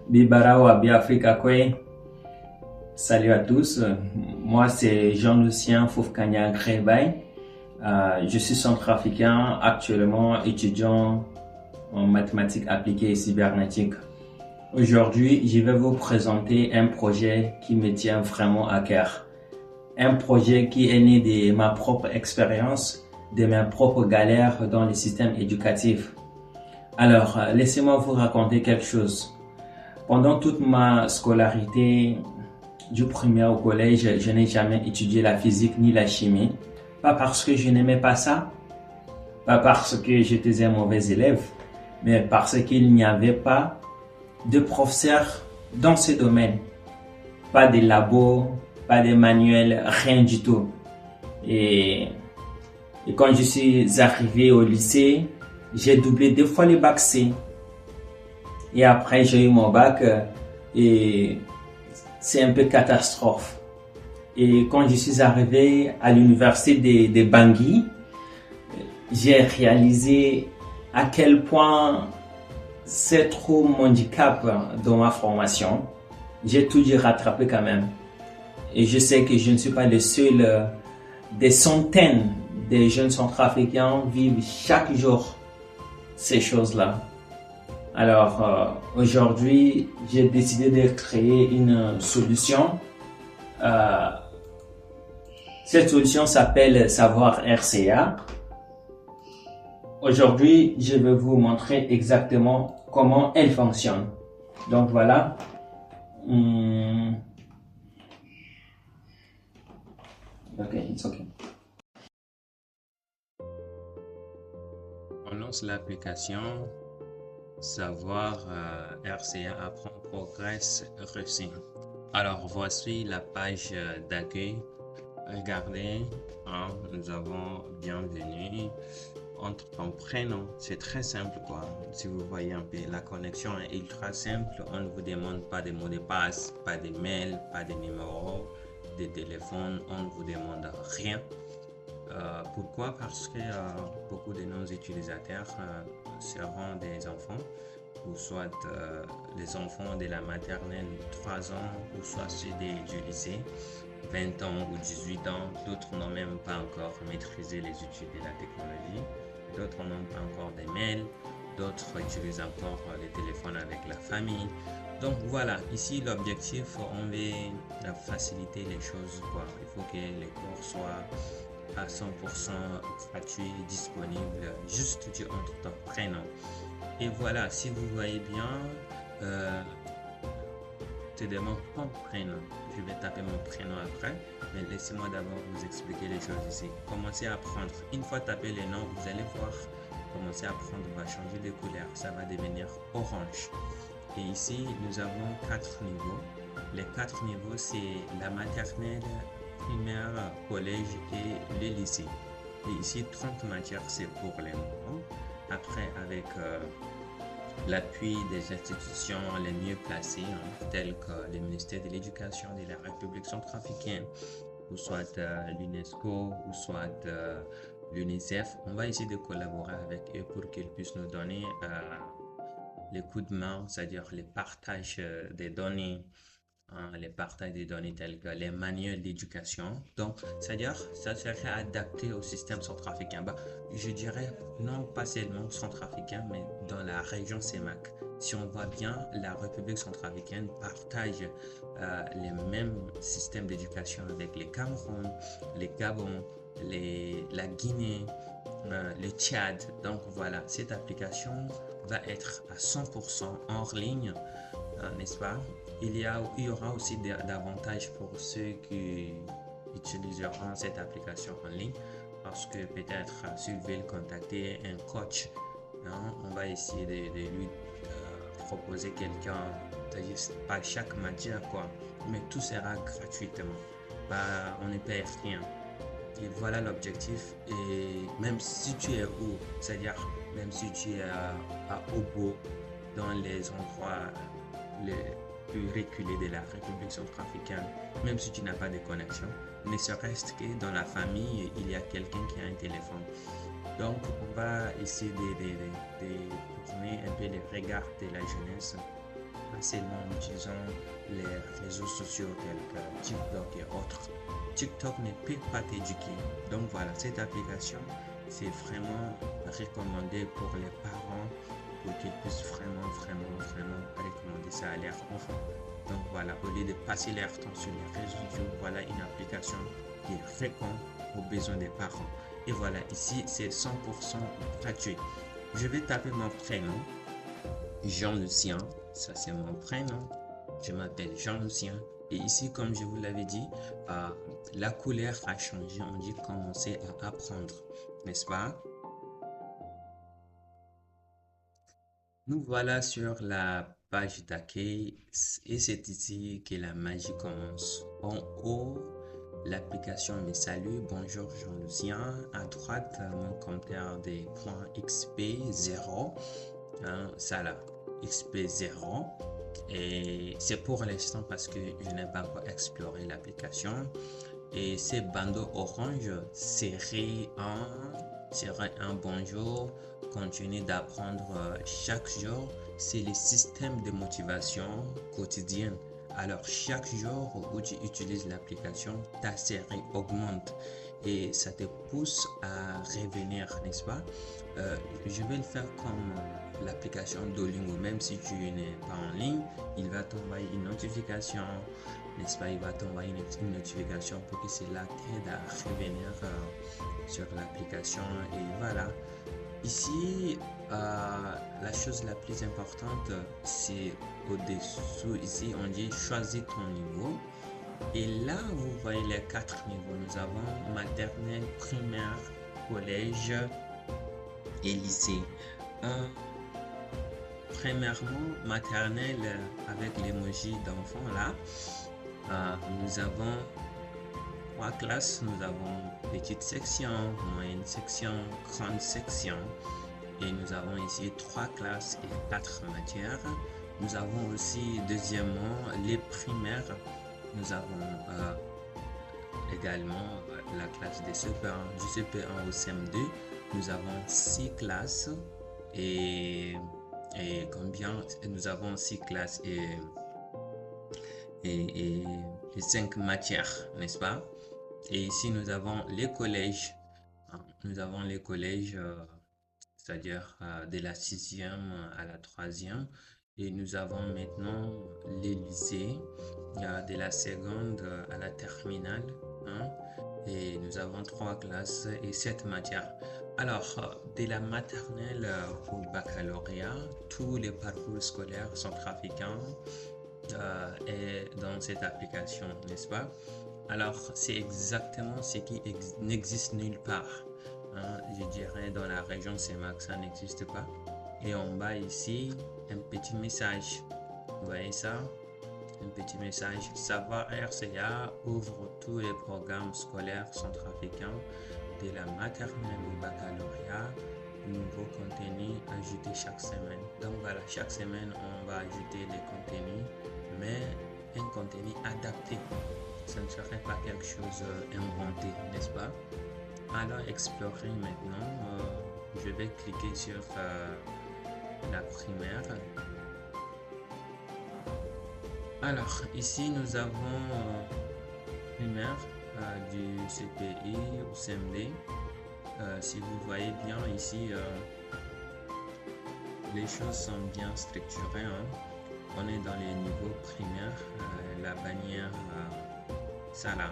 Bibarawa Biafrika Kwe. Salut à tous, moi c'est Jean-Lucien Foufkania Grébay. Je suis centrafricain, actuellement étudiant en mathématiques appliquées et cybernétiques. Aujourd'hui, je vais vous présenter un projet qui me tient vraiment à cœur. Un projet qui est né de ma propre expérience, de mes propres galères dans le système éducatif. Alors, laissez-moi vous raconter quelque chose. Pendant toute ma scolarité, du primaire au collège, je n'ai jamais étudié la physique ni la chimie. Pas parce que je n'aimais pas ça, pas parce que j'étais un mauvais élève, mais parce qu'il n'y avait pas de professeurs dans ce domaine. Pas de labos, pas de manuels, rien du tout. Et quand je suis arrivé au lycée, j'ai doublé 2 fois le bac C. Et après, j'ai eu mon bac et c'est un peu catastrophe. Et quand je suis arrivé à l'université de Bangui, j'ai réalisé à quel point c'est trop mon handicap dans ma formation. J'ai tout dû rattraper quand même. Et je sais que je ne suis pas le seul. Des centaines de jeunes centrafricains vivent chaque jour ces choses-là. Alors aujourd'hui, j'ai décidé de créer une solution. Cette solution s'appelle Savoir RCA. Aujourd'hui, je vais vous montrer exactement comment elle fonctionne. Donc voilà. Ok, it's okay. On lance l'application Savoir RCA apprend, progresse, réussit. Alors voici la page d'accueil. Regardez, nous avons bienvenue. Entre ton prénom, c'est très simple quoi. Si vous voyez un peu, la connexion est ultra simple. On ne vous demande pas de mots de passe, pas de mail, pas de numéro de téléphone. On ne vous demande rien. Pourquoi? Parce que beaucoup de nos utilisateurs seront des enfants, ou soit les enfants de la maternelle 3 ans, ou soit ceux du lycée 20 ans ou 18 ans. D'autres n'ont même pas encore maîtrisé les études de la technologie, d'autres n'ont pas encore des mails, d'autres utilisent encore les téléphones avec la famille. Donc voilà, ici l'objectif, on veut faciliter les choses quoi. Il faut que les cours soient à 100% gratuit, disponible, juste tu entres ton prénom. Et voilà, si vous voyez bien, te demande ton prénom. Je vais taper mon prénom après, mais laissez-moi d'abord vous expliquer les choses ici. Commencez à prendre. Une fois tapé les noms, vous allez voir, commencer à prendre va changer de couleur. Ça va devenir orange. Et ici, nous avons 4 niveaux. Les 4 niveaux, c'est la maternelle, primaire, collège et le lycée. Et ici, 30 matières, c'est pour les enfants. Après, avec l'appui des institutions les mieux placées, telles que le ministère de l'Éducation de la République centrafricaine, ou soit l'UNESCO, ou soit l'UNICEF, on va essayer de collaborer avec eux pour qu'ils puissent nous donner les coups de main, c'est-à-dire les partages des données, les partages des données tels que les manuels d'éducation. Donc, c'est-à-dire, ça serait adapté au système centrafricain. Je dirais non pas seulement centrafricain, mais dans la région CEMAC. Si on voit bien, la République centrafricaine partage les mêmes systèmes d'éducation avec les Cameroun, les Gabon, la Guinée, le Tchad. Donc voilà, cette application va être à 100% hors ligne, n'est-ce pas? Il y aura aussi des avantages pour ceux qui utiliseront cette application en ligne, parce que peut-être s'ils veulent contacter un coach, on va essayer de lui proposer quelqu'un, pas chaque matière quoi, mais tout sera gratuitement. On ne paye rien. Et voilà l'objectif. Et même si tu es où, c'est-à-dire même si tu es à Obo, dans les endroits les plus reculés de la République centrafricaine, même si tu n'as pas de connexion, ne serait-ce que dans la famille, il y a quelqu'un qui a un téléphone. Donc, on va essayer de tourner un peu les regards de la jeunesse facilement en utilisant les réseaux sociaux tels que TikTok et autres. TikTok ne peut pas t'éduquer. Donc voilà, cette application, c'est vraiment recommandé pour les parents pour qu'ils puissent vraiment recommander ça à leurs enfants. Donc voilà, au lieu de passer leur temps sur les réseaux sociaux, voilà une application qui répond aux besoins des parents. Et voilà, ici, c'est 100% gratuit. Je vais taper mon prénom, Jean-Lucien. Ça, c'est mon prénom. Je m'appelle Jean-Lucien. Et ici, comme je vous l'avais dit, la couleur a changé. On dit commencer à apprendre, n'est-ce pas? Nous voilà sur la page d'accueil et c'est ici que la magie commence. En haut, l'application me salue. Bonjour Jean-Lucien. À droite, mon compteur des points XP 0. Ça là, XP 0. Et c'est pour l'instant parce que je n'ai pas encore exploré l'application. Et ces bandeaux orange serait un bonjour. Continuer d'apprendre chaque jour. C'est le système de motivation quotidienne. Alors chaque jour où tu utilises l'application, ta série augmente et ça te pousse à revenir, n'est-ce pas? Je vais le faire comme l'application Duolingo. Même si tu n'es pas en ligne, il va t'envoyer une notification, n'est-ce pas? Il va t'envoyer une notification pour que cela t'aide à revenir sur l'application. Et voilà. Ici, la chose la plus importante, c'est au-dessous. Ici, on dit choisis ton niveau. Et là, vous voyez les 4 niveaux. Nous avons maternelle, primaire, collège et lycée. Premièrement, maternelle avec l'emoji d'enfant là. Nous avons 3 classes. Nous avons petite section, moyenne section, grande section. Et nous avons ici 3 classes et 4 matières. Nous avons aussi, deuxièmement, les primaires. Nous avons également la classe des CP1, du CP1 au CM2. Nous avons 6 classes et combien? Nous avons 6 classes et 5 matières, n'est-ce pas? Et ici, nous avons les collèges. Nous avons les collèges, c'est-à-dire de la 6e à la 3e. Et nous avons maintenant les lycées, de la seconde à la terminale. Et nous avons 3 classes et 7 matières. Alors, de la maternelle au baccalauréat, tous les parcours scolaires sont trafiquants et dans cette application, n'est-ce pas? Alors, c'est exactement ce qui n'existe nulle part. Je dirais dans la région CEMAC, ça n'existe pas. Et en bas ici, un petit message. Vous voyez ça? Un petit message. Savoir RCA ouvre tous les programmes scolaires centrafricains de la maternelle au baccalauréat. Nouveau contenu ajouté chaque semaine. Donc voilà, chaque semaine, on va ajouter des contenus, mais un contenu adapté. Ce ne serait pas quelque chose inventé, n'est-ce pas? Alors, explorer maintenant. Je vais cliquer sur la primaire. Alors, ici, nous avons primaire du CPI ou CMD. Si vous voyez bien ici, les choses sont bien structurées. On est dans les niveaux primaires, la bannière, ça là.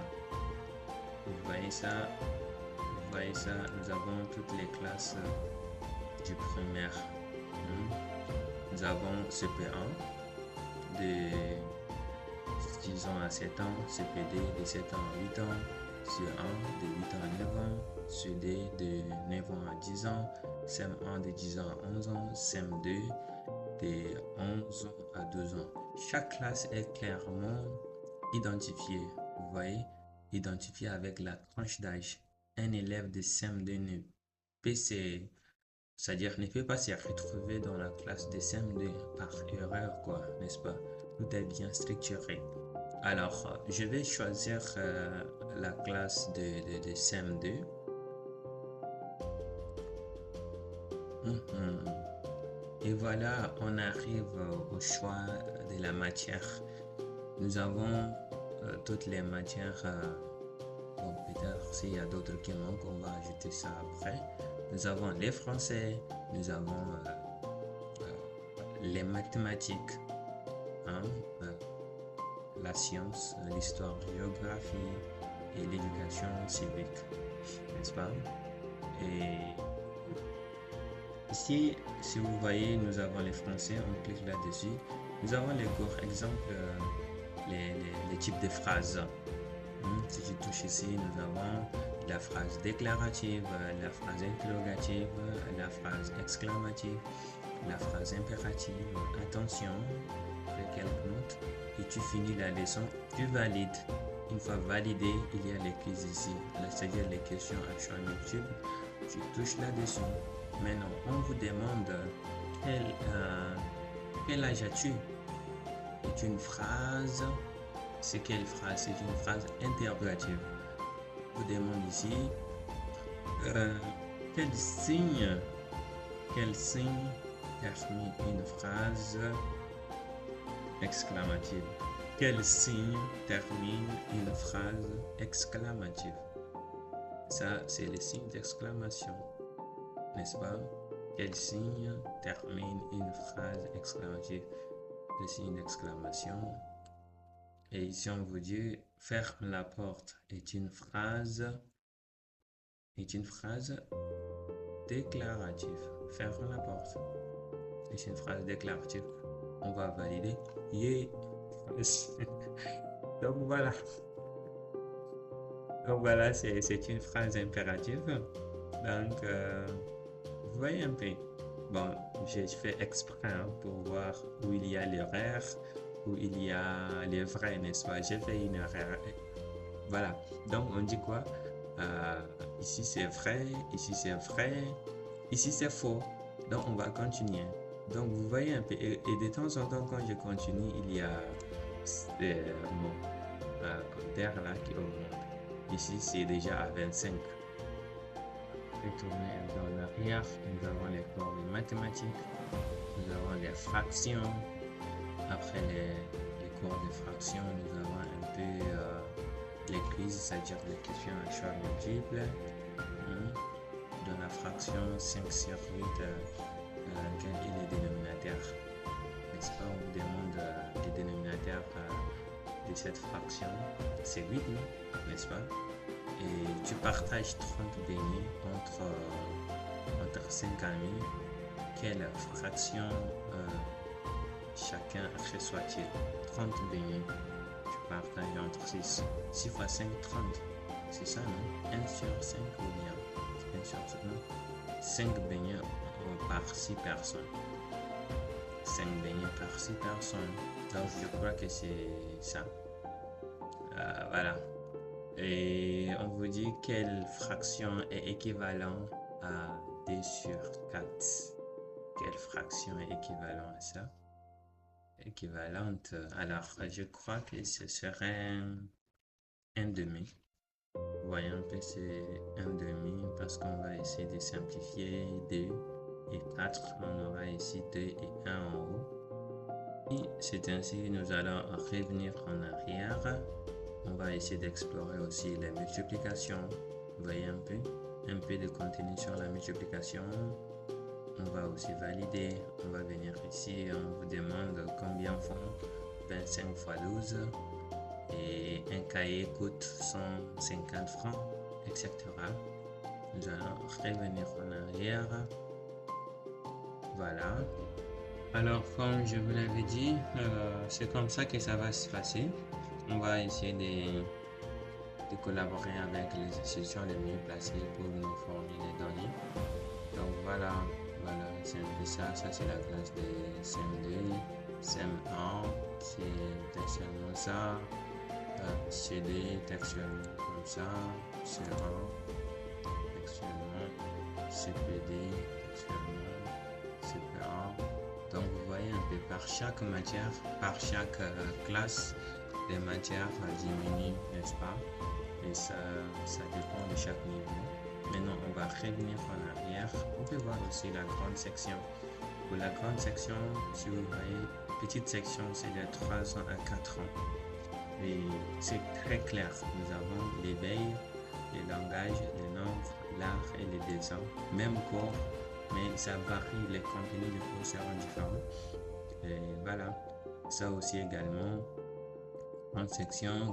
Vous voyez ça? Vous voyez ça? Nous avons toutes les classes du primaire. Nous avons CP1 de 6 ans à 7 ans, CPD de 7 ans à 8 ans, CE1 de 8 ans à 9 ans, CED de 9 ans à 10 ans, CM1 de 10 ans à 11 ans, CM2 de 11 ans à 12 ans. Chaque classe est clairement identifiée. Vous voyez, identifiée avec la tranche d'âge. Un élève de CM2 ne peut c'est-à-dire ne peut pas se retrouver dans la classe de CM2 par erreur, quoi, n'est-ce pas? Tout est bien structuré. Alors, je vais choisir la classe de CM2. Et voilà, on arrive au choix de la matière. Nous avons toutes les matières. Bon, peut-être s'il y a d'autres qui manquent, on va ajouter ça après. Nous avons les français, nous avons les mathématiques, hein, la science, l'histoire, géographie et l'éducation civique, n'est-ce pas? Et ici, si vous voyez, nous avons les français, on clique là-dessus. Nous avons les cours, exemple, les types de phrases. Si je touche ici, nous avons la phrase déclarative, la phrase interrogative, la phrase exclamative, la phrase impérative. Attention, fais quelques notes et tu finis la leçon, tu valides. Une fois validé, il y a les quiz ici, c'est-à-dire les questions à choix multiples. Tu touches là-dessus. Maintenant, on vous demande quel âge as-tu? C'est une phrase. C'est quelle phrase? C'est une phrase interrogative. On vous demande ici quel signe termine une phrase exclamative? Quel signe termine une phrase exclamative? Ça, c'est le signe d'exclamation, n'est-ce pas? Quel signe termine une phrase exclamative? Le signe d'exclamation. Et ici, on vous dit ferme la porte est une phrase déclarative. Ferme la porte est une phrase déclarative. On va valider. Yeah. Donc voilà. Donc voilà, c'est une phrase impérative. Donc, vous voyez un peu. Bon, j'ai fait exprès pour voir où il y a l'erreur, où il y a les vrais, n'est-ce pas? J'ai fait une erreur. Voilà. Donc, on dit quoi? Ici, c'est vrai. Ici, c'est vrai. Ici, c'est faux. Donc, on va continuer. Donc, vous voyez un peu. Et de temps en temps, quand je continue, il y a mon compteur là qui augmente. Ici, c'est déjà à 25. Retourner un peu en arrière. Nous avons les cours de mathématiques. Nous avons les fractions. Après les cours de fractions, nous avons un peu les quiz, c'est-à-dire les questions à choix multiples. Dans la fraction 5 sur 8, quel est le dénominateur? N'est-ce pas? On vous demande le dénominateur de cette fraction. C'est 8, non? N'est-ce pas? Et tu partages 30 beignets entre 5 amis. Quelle fraction chacun reçoit-il? 30 beignets. Tu partages entre 6. 6 fois 5, 30. C'est ça, non? 1 sur 5 ou bien 1 sur 5, non? 5 beignets par 6 personnes. 5 beignets par 6 personnes. Donc, je crois que c'est ça. Voilà. Et on vous dit quelle fraction est équivalente à 2 sur 4. Quelle fraction est équivalente à ça? Équivalente. Alors, je crois que ce serait un demi. Voyons un peu, c'est un demi parce qu'on va essayer de simplifier 2 et 4. On aura ici 2 et 1 en haut. Et c'est ainsi que nous allons revenir en arrière. On va essayer d'explorer aussi la multiplication. Vous voyez un peu de contenu sur la multiplication. On va aussi valider. On va venir ici. On vous demande combien font 25 fois 12. Et un cahier coûte 150 francs, etc. Nous allons revenir en arrière. Voilà. Alors, comme je vous l'avais dit, c'est comme ça que ça va se passer. On va essayer de collaborer avec les institutions les mieux placées pour nous fournir les données. Donc voilà, c'est un peu ça. Ça, c'est la classe de CM2, CM1, c'est textuellement ça. CD, textuellement comme ça, C1, textuellement, CPD, textuellement, CPA. Donc vous voyez un peu par chaque matière, par chaque classe, les matières diminuent, n'est-ce pas? Et ça dépend de chaque niveau. Maintenant, on va revenir en arrière. On peut voir aussi la grande section. Pour la grande section, si vous voyez, petite section, c'est de 3 ans à 4 ans. Et c'est très clair. Nous avons l'éveil, les langages, les nombres, l'art et les dessins. Même cours, mais ça varie, les contenus du cours seront différents. Et voilà. Ça aussi également. Grande section,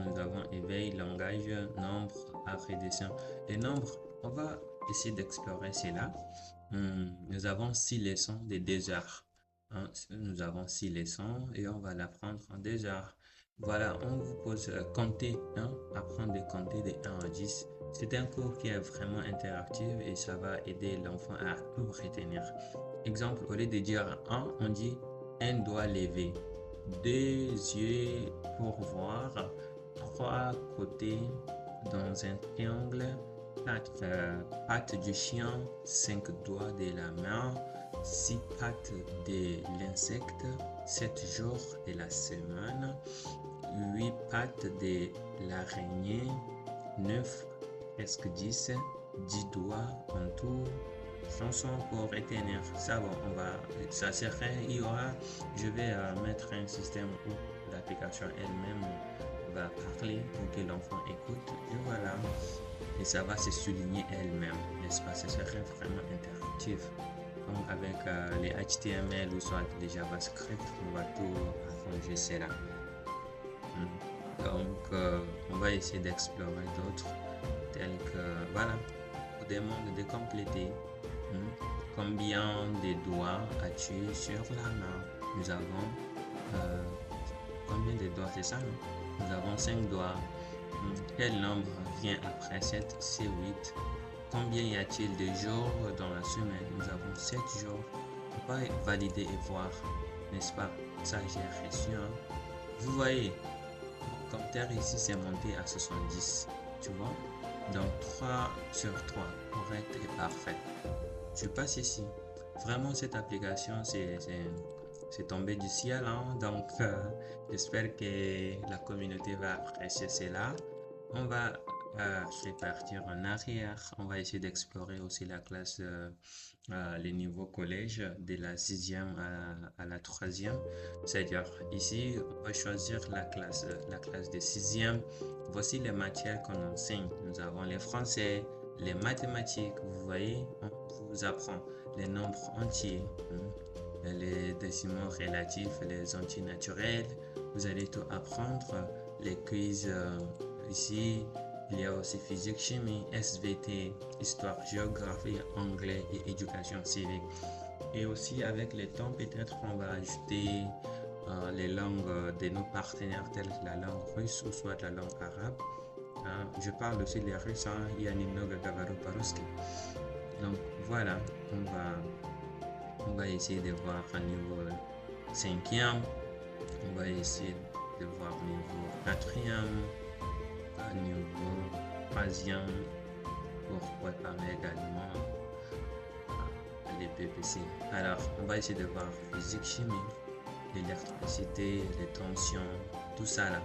nous avons éveil, langage, nombre, art et dessin. Les nombres, on va essayer d'explorer cela. Nous avons 6 leçons de 2 heures. Nous avons 6 leçons et on va l'apprendre en 2 heures. Voilà, on vous pose compter, apprendre de compter de 1 à 10. C'est un cours qui est vraiment interactif et ça va aider l'enfant à tout retenir. Exemple, au lieu de dire 1, on dit un doigt levé, 2 yeux pour voir, 3 côtés dans un triangle, 4 pattes du chien, 5 doigts de la main, 6 pattes de l'insecte, 7 jours de la semaine, 8 pattes de l'araignée, 9, presque 10 doigts en tout. Chanson pour retenir. Ça, bon, ça serait, je vais mettre un système où l'application elle-même va parler pour que l'enfant écoute. Et voilà. Et ça va se souligner elle-même, n'est-ce pas? Ce serait vraiment interactif. Donc avec les HTML ou soit les JavaScript, on va tout arranger cela. Donc, on va essayer d'explorer d'autres, tels que, voilà, on demande de compléter. Combien de doigts as-tu sur la main? Nous avons combien de doigts, c'est ça, non? Nous avons 5 doigts. Quel nombre vient après 7? C'est 8. Combien y a-t-il de jours dans la semaine? Nous avons 7 jours. On va valider et voir, n'est-ce pas? Ça, j'ai reçu. Vous voyez, mon compteur ici, c'est monté à 70. Tu vois? Donc 3 sur 3, correct et parfait. Je passe ici. Vraiment, cette application, c'est tombé du ciel. Donc, j'espère que la communauté va apprécier cela. On va repartir en arrière. On va essayer d'explorer aussi la classe, les niveaux collège de la 6e à la 3e. C'est-à-dire, ici, on va choisir la classe de 6e. Voici les matières qu'on enseigne. Nous avons les français, les mathématiques, vous voyez, on vous apprend les nombres entiers, les décimaux relatifs, les antinaturels. Vous allez tout apprendre. Les quiz ici, il y a aussi physique, chimie, SVT, histoire, géographie, anglais et éducation civique. Et aussi avec les temps, peut-être on va ajouter les langues de nos partenaires telles que la langue russe ou soit la langue arabe. Je parle aussi des Russes, Yanino Gagavaro Paruski. Donc voilà, on va essayer de voir un niveau 5e, on va essayer de voir niveau 4e, niveau 3e pour préparer également les PPC. Alors, on va essayer de voir physique, chimie, l'électricité, les tensions, tout ça là.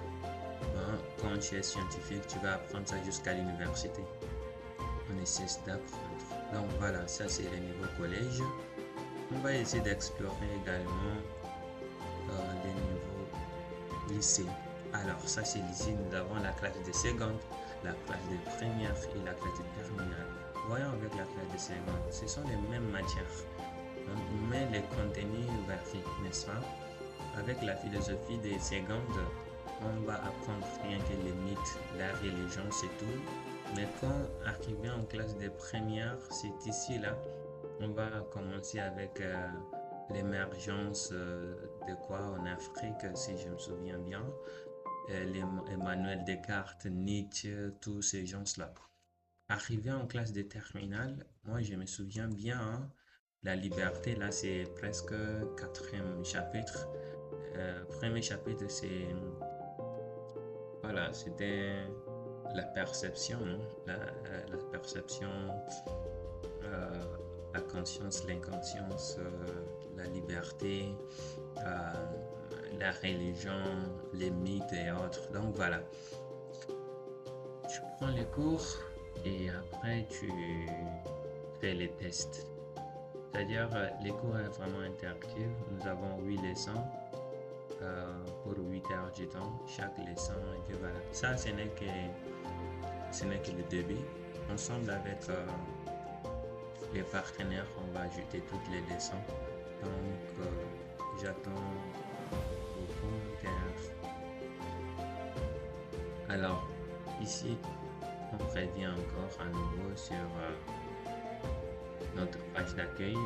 Quand tu es scientifique, tu vas apprendre ça jusqu'à l'université. On essaie d'apprendre. Donc voilà, ça c'est le niveau collège. On va essayer d'explorer également les niveaux lycée. Alors ça c'est lycée, nous avons la classe de seconde, la classe de première et la classe de terminale. Voyons avec la classe de seconde, ce sont les mêmes matières, mais les contenus varient, n'est-ce pas? Avec la philosophie des secondes, on va apprendre rien que les mythes, la religion, c'est tout. Mais quand arriver en classe de première, c'est ici là, on va commencer avec l'émergence de quoi en Afrique, si je me souviens bien. Emmanuel Descartes, Nietzsche, tous ces gens-là. Arrivé en classe de terminale, moi je me souviens bien, la liberté, là c'est presque 4e chapitre. Premier chapitre, c'est voilà, c'était la perception, la perception, la conscience, l'inconscience, la liberté, la religion, les mythes et autres. Donc voilà, tu prends les cours et après tu fais les tests. C'est-à-dire, les cours est vraiment interactif. Nous avons 8 leçons pour 8 heures du temps. Chaque leçon équivalent. Ça, ce n'est que le début. Ensemble avec les partenaires, on va ajouter toutes les leçons. Donc, j'attends vos commentaires. Alors, ici, on revient encore à nouveau sur notre page d'accueil.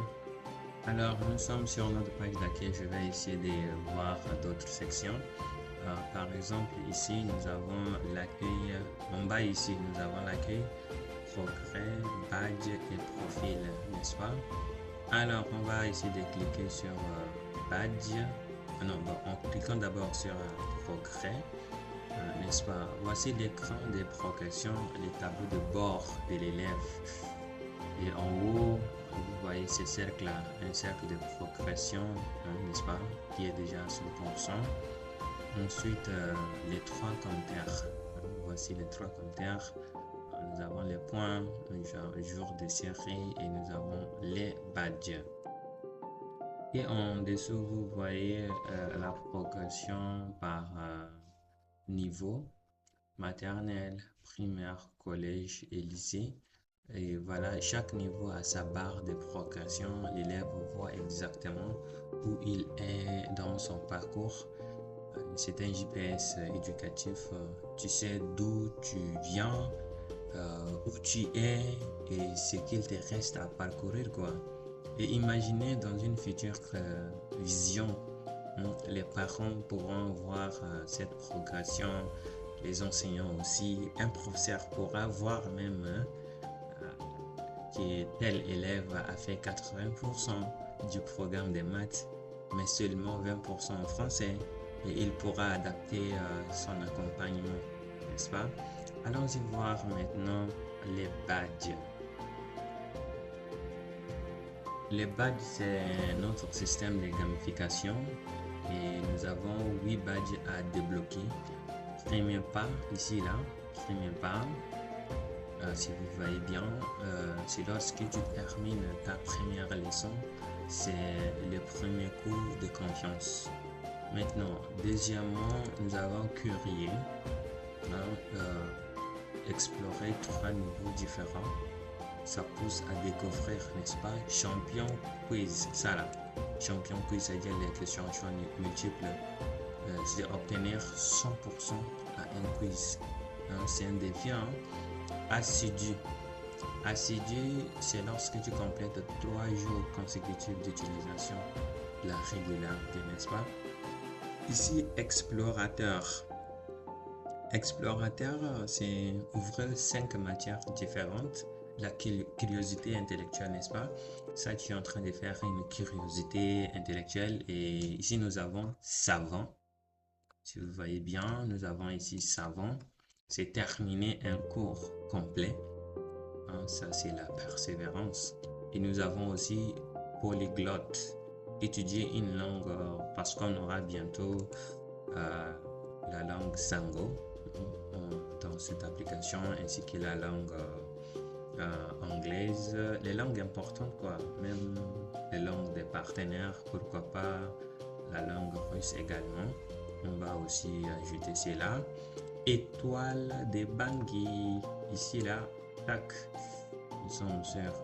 Alors, nous sommes sur notre page d'accueil. Je vais essayer de voir d'autres sections. Par exemple, ici, nous avons l'accueil. En bas, ici, nous avons l'accueil, progrès, badge et profil, n'est-ce pas? Alors, on va essayer de cliquer sur badge. Non, bon, en cliquant d'abord sur progrès, n'est-ce pas? Voici l'écran de progression, les tableaux de bord de l'élève. Et en haut, vous voyez ce cercle-là, un cercle de progression, n'est-ce pas, qui est déjà à 100%. Ensuite, les 3 commentaires. Voici les 3 commentaires. Nous avons les points, jour de série et nous avons les badges. Et en dessous, vous voyez la progression par niveau, maternelle, primaire, collège et lycée. Et voilà, chaque niveau a sa barre de progression. L'élève voit exactement où il est dans son parcours. C'est un GPS éducatif. Tu sais d'où tu viens, où tu es et ce qu'il te reste à parcourir, quoi. Et imaginez dans une future vision, les parents pourront voir cette progression, les enseignants aussi. Un professeur pourra voir même que tel élève a fait 80% du programme des maths, mais seulement 20% en français, et il pourra adapter son accompagnement, n'est-ce pas? Allons-y voir maintenant les badges. Les badges, c'est notre système de gamification et nous avons 8 badges à débloquer. Premier pas, ici, là, premier pas. Si vous voyez bien, c'est lorsque tu termines ta première leçon, c'est le premier cours de confiance. Maintenant, deuxièmement, nous avons curieux, explorer 3 niveaux différents. Ça pousse à découvrir, n'est-ce pas? Champion quiz, ça là. Champion quiz, c'est-à-dire les questions à choix multiples. C'est obtenir 100% à un quiz. C'est un défi. Assidu. Assidu, c'est lorsque tu complètes 3 jours consécutifs d'utilisation de la régularité, n'est-ce pas? Ici, explorateur. Explorateur, c'est ouvrir 5 matières différentes. La curiosité intellectuelle, n'est-ce pas? Ça, tu es en train de faire une curiosité intellectuelle. Et ici, nous avons savant. Si vous voyez bien, nous avons ici savant. C'est terminer un cours complet. Ça, c'est la persévérance. Et nous avons aussi polyglotte. Étudier une langue parce qu'on aura bientôt la langue Sango dans cette application ainsi que la langue anglaise, les langues importantes, quoi, même les langues des partenaires, pourquoi pas la langue russe également. On va aussi ajouter cela. Étoile de Bangui, ici là, tac, nous sommes sur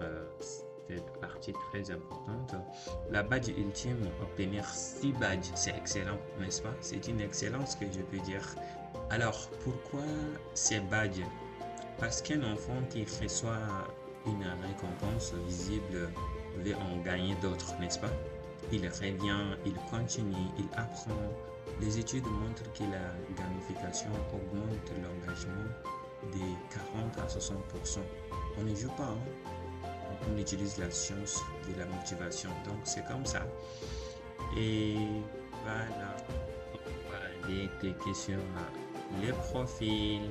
cette partie très importante. La badge ultime, obtenir 6 badges, c'est excellent, n'est-ce pas? C'est une excellence que je peux dire. Alors, pourquoi ces badges? Parce qu'un enfant qui reçoit une récompense visible veut en gagner d'autres, n'est-ce pas? Il revient, il continue, il apprend. Les études montrent que la gamification augmente l'engagement de 40 à 60%. On ne joue pas, on utilise la science de la motivation, donc c'est comme ça. Et voilà, on va aller cliquer sur les profils.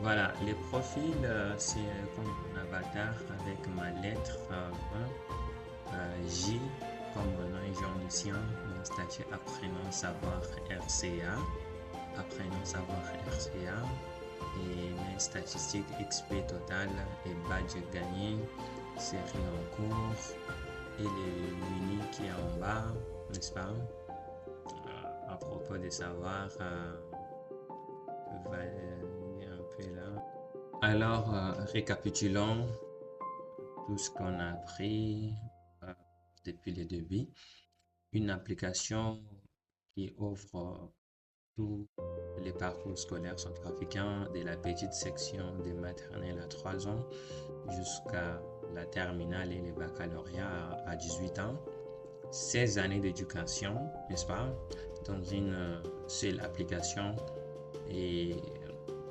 Voilà, les profils, c'est comme un avatar avec ma lettre J, comme mon nom Jean-Lucien, mon statut apprenant savoir RCA, apprenant savoir RCA, et mes statistiques XP total et badge gagné, série en cours, et les mini qui est en bas, n'est-ce pas? À propos de savoir, va un peu là. Alors, récapitulons tout ce qu'on a appris depuis le début. Une application qui offre tous les parcours scolaires centrafricains de la petite section de maternelle à 3 ans jusqu'à la terminale et le baccalauréat à 18 ans. 16 années d'éducation, n'est-ce pas, dans une seule application et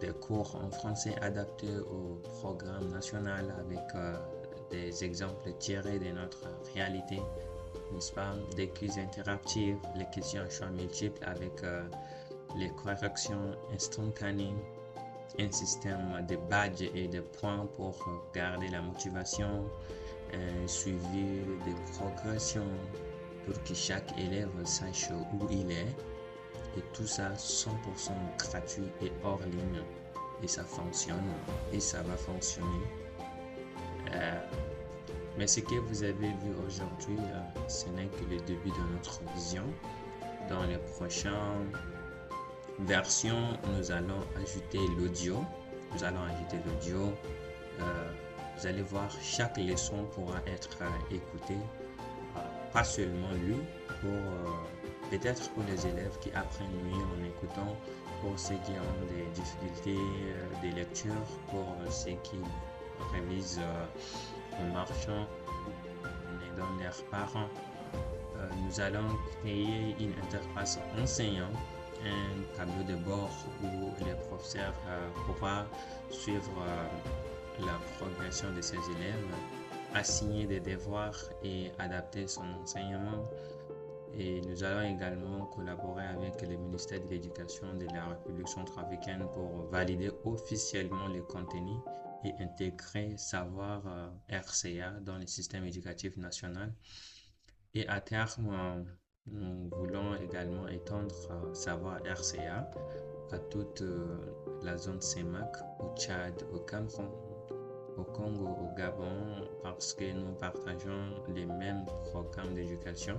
des cours en français adaptés au programme national avec des exemples tirés de notre réalité, n'est-ce pas, des quiz interactifs, les questions à choix multiples avec les corrections instantanées, un système de badges et de points pour garder la motivation, un suivi de progression pour que chaque élève sache où il est, et tout ça 100% gratuit et hors ligne, et ça fonctionne et ça va fonctionner. Mais ce que vous avez vu aujourd'hui, ce n'est que le début de notre vision. Dans les prochaines versions, nous allons ajouter l'audio. Vous allez voir, chaque leçon pourra être écoutée, pas seulement lue, peut-être pour les élèves qui apprennent mieux en écoutant, pour ceux qui ont des difficultés de lecture, pour ceux qui révisent en marchant, en aidant leurs parents. Nous allons créer une interface enseignant, un tableau de bord où les professeurs pourront suivre la progression de ses élèves, assigner des devoirs et adapter son enseignement. Et nous allons également collaborer avec le ministère de l'Éducation de la République centrafricaine pour valider officiellement les contenus et intégrer Savoir RCA dans le système éducatif national. Et à terme, nous voulons également étendre Savoir RCA à toute la zone CEMAC, au Tchad, au Cameroun, au Congo, au Gabon, parce que nous partageons les mêmes programmes d'éducation.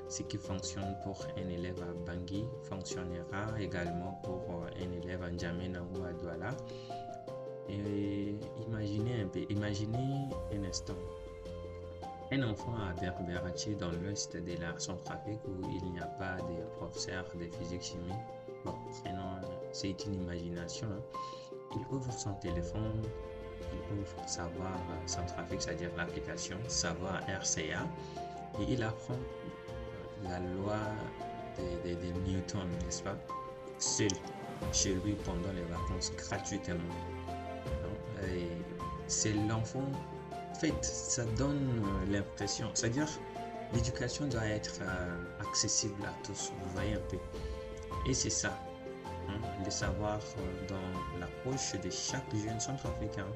Ce qui fonctionne pour un élève à Bangui fonctionnera également pour un élève à N'Djamena ou à Douala. Et imaginez un instant, un enfant à Berberachi dans l'ouest de la Centrafrique où il n'y a pas de professeur de physique-chimie. Bon, c'est une imagination. Il ouvre son téléphone, il ouvre Savoir Centrafrique, c'est-à-dire l'application Savoir RCA, et il apprend la loi de Newton, n'est-ce pas, seul chez lui pendant les vacances gratuitement. Et c'est l'enfant. En fait, ça donne l'impression, c'est-à-dire l'éducation doit être accessible à tous, vous voyez un peu. Et c'est ça, le savoir dans la poche de chaque jeune centrafricain.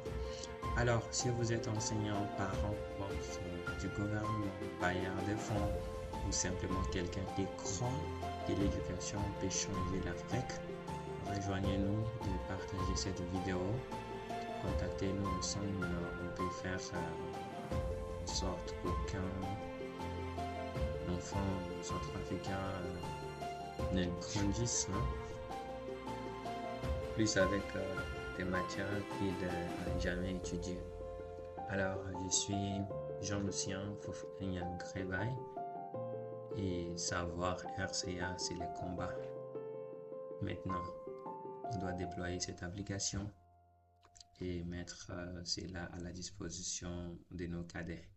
Alors, si vous êtes enseignant, parent, membre du gouvernement, bailleur de fonds, ou simplement quelqu'un qui croit que l'éducation peut changer l'Afrique, rejoignez-nous et partagez cette vidéo. Contactez-nous ensemble, on peut faire en sorte qu'aucun enfant centrafricain ne grandisse, plus avec des matières qu'il n'a jamais étudiées. Alors, je suis Jean-Lucien Fofokanya Grevaille et Savoir RCA, c'est le combat. Maintenant, on doit déployer cette application et mettre cela à la disposition de nos cadets.